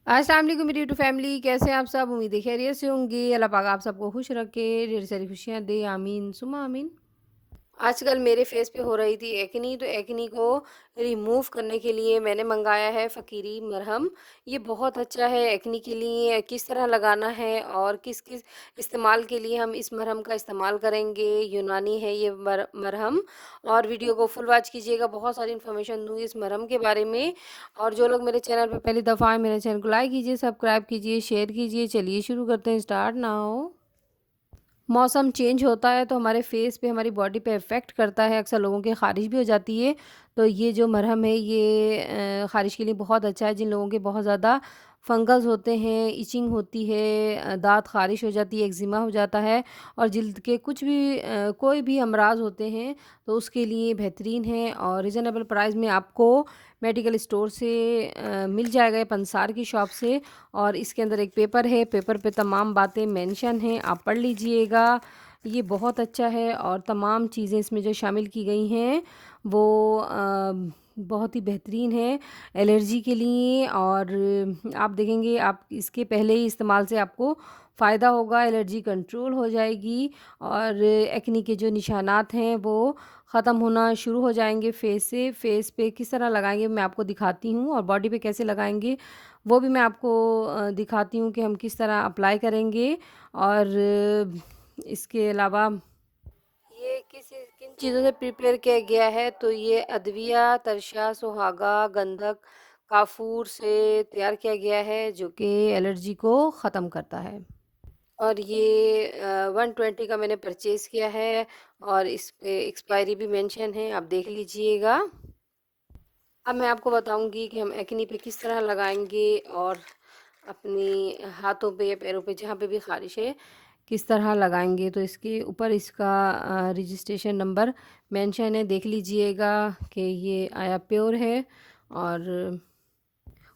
अस्सलाम वालेकुम मेरी यूट्यूब फैमिली, कैसे हैं आप सब? उम्मीद है खैरियत से होंगे। अल्लाह पाक आप सबको खुश रखे, ढेर सारी खुशियाँ दे, आमीन सुम्मा आमीन। आजकल मेरे फेस पे हो रही थी एक्नी, तो एक्नी को रिमूव करने के लिए मैंने मंगाया है फ़कीरी मरहम। ये बहुत अच्छा है एक्नी के लिए। किस तरह लगाना है और किस किस इस्तेमाल के लिए हम इस मरहम का इस्तेमाल करेंगे, यूनानी है ये मरहम। और वीडियो को फुल वॉच कीजिएगा, बहुत सारी इन्फॉर्मेशन दूंगी इस मरहम के बारे में। और जो लोग मेरे चैनल पर पहली दफ़ा आए, मेरे चैनल को लाइक कीजिए, सब्सक्राइब कीजिए, शेयर कीजिए। चलिए शुरू करते हैं, स्टार्ट नाउ। मौसम चेंज होता है तो हमारे फेस पे, हमारी बॉडी पे इफ़ेक्ट करता है। अक्सर लोगों की ख़ारिश भी हो जाती है। तो ये जो मरहम है ये ख़ारिश के लिए बहुत अच्छा है। जिन लोगों के बहुत ज़्यादा फंगस होते हैं, इचिंग होती है, दाँत ख़ारिश हो जाती है, एक्जिमा हो जाता है और जिल्द के कुछ भी कोई भी अमराज़ होते हैं तो उसके लिए बेहतरीन है। और रीज़नेबल प्राइस में आपको मेडिकल स्टोर से मिल जाएगा, ये पंसार की शॉप से। और इसके अंदर एक पेपर है, पेपर पे तमाम बातें मेंशन हैं, आप पढ़ लीजिएगा। ये बहुत अच्छा है और तमाम चीज़ें इसमें जो शामिल की गई हैं वो बहुत ही बेहतरीन है एलर्जी के लिए। और आप देखेंगे, आप इसके पहले ही इस्तेमाल से आपको फ़ायदा होगा, एलर्जी कंट्रोल हो जाएगी और एक्नी के जो निशानात हैं वो ख़त्म होना शुरू हो जाएंगे फेस से। फेस पे किस तरह लगाएंगे मैं आपको दिखाती हूँ, और बॉडी पे कैसे लगाएंगे वो भी मैं आपको दिखाती हूँ कि हम किस तरह अप्लाई करेंगे। और इसके अलावा ये किन चीज़ों से प्रिपेयर किया गया है, तो ये अदविया, तरशा, सुहागा, गंधक, काफूर से तैयार किया गया है जो कि एलर्जी को ख़त्म करता है। और ये 120 का मैंने परचेज़ किया है और इस पे एक्सपायरी भी मेंशन है, आप देख लीजिएगा। अब मैं आपको बताऊंगी कि हम एक्नी पे किस तरह लगाएंगे और अपनी हाथों पे या पैरों पे जहाँ पे भी ख़ारिश है किस तरह लगाएंगे। तो इसके ऊपर इसका रजिस्ट्रेशन नंबर मेंशन है, देख लीजिएगा कि ये आया प्योर है। और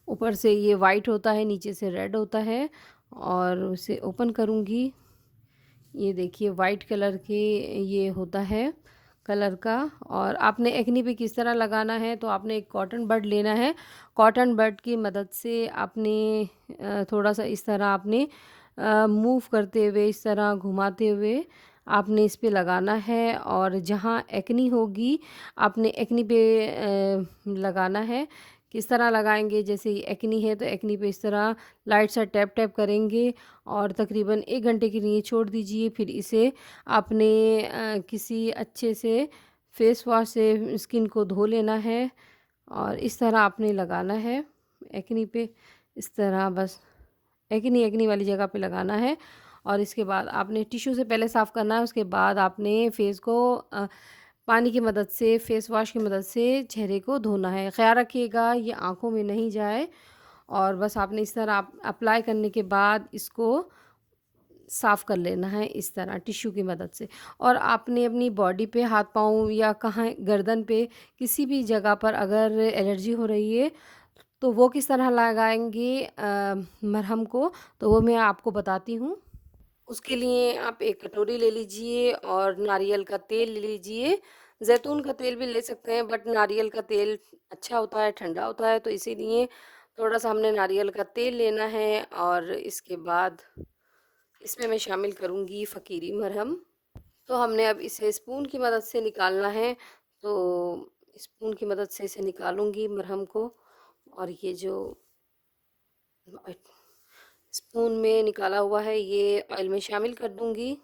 ऊपर से ये वाइट होता है, नीचे से रेड होता है। और उसे ओपन करूँगी, ये देखिए वाइट कलर के ये होता है कलर का। और आपने एक्नी पे किस तरह लगाना है, तो आपने एक कॉटन बड लेना है। कॉटन बड की मदद से आपने थोड़ा सा इस तरह आपने मूव करते हुए, इस तरह घुमाते हुए आपने इस पे लगाना है। और जहाँ एक्नी होगी आपने एक्नी पे लगाना है। किस तरह लगाएंगे, जैसे ये एक्नी है तो एक्नी पे इस तरह लाइट सा टैप टैप करेंगे और तकरीबन 1 घंटे के लिए छोड़ दीजिए। फिर इसे आपने किसी अच्छे से फेस वॉश से स्किन को धो लेना है और इस तरह आपने लगाना है एक्नी पे। इस तरह बस एक्नी एक्नी वाली जगह पे लगाना है। और इसके बाद आपने टिश्यू से पहले साफ़ करना है, उसके बाद आपने फेस को पानी की मदद से, फेस वॉश की मदद से चेहरे को धोना है। ख़्याल रखिएगा ये आँखों में नहीं जाए। और बस आपने इस तरह अप्लाई करने के बाद इसको साफ़ कर लेना है इस तरह टिश्यू की मदद से। और आपने अपनी बॉडी पे, हाथ पाँव या कहाँ गर्दन पे किसी भी जगह पर अगर एलर्जी हो रही है तो वो किस तरह लगाएंगे मरहम को, तो वो मैं आपको बताती हूँ। उसके लिए आप एक कटोरी ले लीजिए और नारियल का तेल ले लीजिए। जैतून का तेल भी ले सकते हैं बट नारियल का तेल अच्छा होता है, ठंडा होता है, तो इसीलिए थोड़ा सा हमने नारियल का तेल लेना है। और इसके बाद इसमें मैं शामिल करूँगी फ़कीरी मरहम। तो हमने अब इसे स्पून की मदद से निकालना है, तो स्पून की मदद से इसे निकालूंगी मरहम को। और ये जो स्पून में निकाला हुआ है ये ऑयल में शामिल कर दूंगी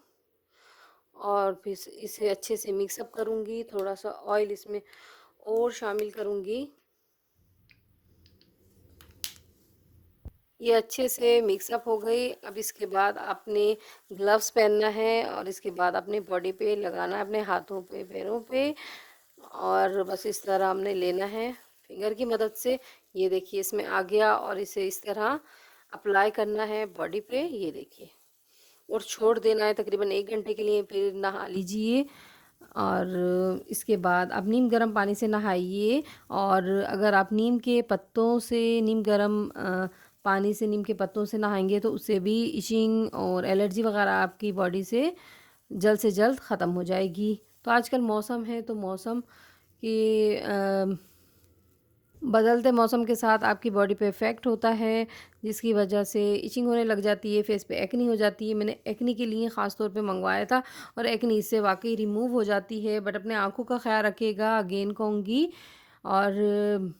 और फिर इसे अच्छे से मिक्सअप करूंगी। थोड़ा सा ऑयल इसमें और शामिल करूंगी। ये अच्छे से मिक्सअप हो गई। अब इसके बाद आपने ग्लव्स पहनना है और इसके बाद अपने बॉडी पे लगाना है, अपने हाथों पे, पैरों पे। और बस इस तरह हमने लेना है फिंगर की मदद से। ये देखिए इसमें आ गया और इसे इस तरह अप्लाई करना है बॉडी पे, ये देखिए। और छोड़ देना है तकरीबन 1 घंटे के लिए, फिर नहा लीजिए। और इसके बाद आप नीम गर्म पानी से नहाइए। और अगर आप नीम के पत्तों से, नीम गर्म पानी से, नीम के पत्तों से नहाएंगे तो उससे भी इचिंग और एलर्जी वगैरह आपकी बॉडी से जल्द ख़त्म हो जाएगी। तो आजकल मौसम है तो मौसम के बदलते मौसम के साथ आपकी बॉडी पे इफ़ेक्ट होता है, जिसकी वजह से इचिंग होने लग जाती है, फेस पे एक्नी हो जाती है। मैंने एक्नी के लिए ख़ास तौर पे मँगवाया था और एक्नी इससे वाक़ई रिमूव हो जाती है। बट अपने आँखों का ख़्याल रखिएगा, अगेन कहूँगी। और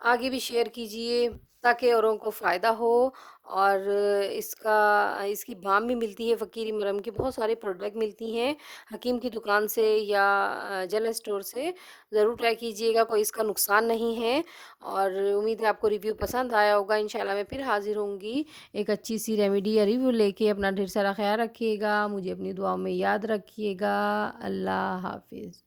आगे भी शेयर कीजिए ताकि औरों को फ़ायदा हो। और इसकी बाम भी मिलती है, फ़कीरी मरहम की बहुत सारी प्रोडक्ट मिलती हैं हकीम की दुकान से या जनरल स्टोर से। ज़रूर ट्राई कीजिएगा, कोई इसका नुकसान नहीं है। और उम्मीद है आपको रिव्यू पसंद आया होगा। इंशाल्लाह मैं फिर हाज़िर होंगी एक अच्छी सी रेमेडी या रिव्यू लेके। अपना ढेर सारा ख़्याल रखिएगा, मुझे अपनी दुआओं में याद रखिएगा। अल्लाह हाफ़िज़।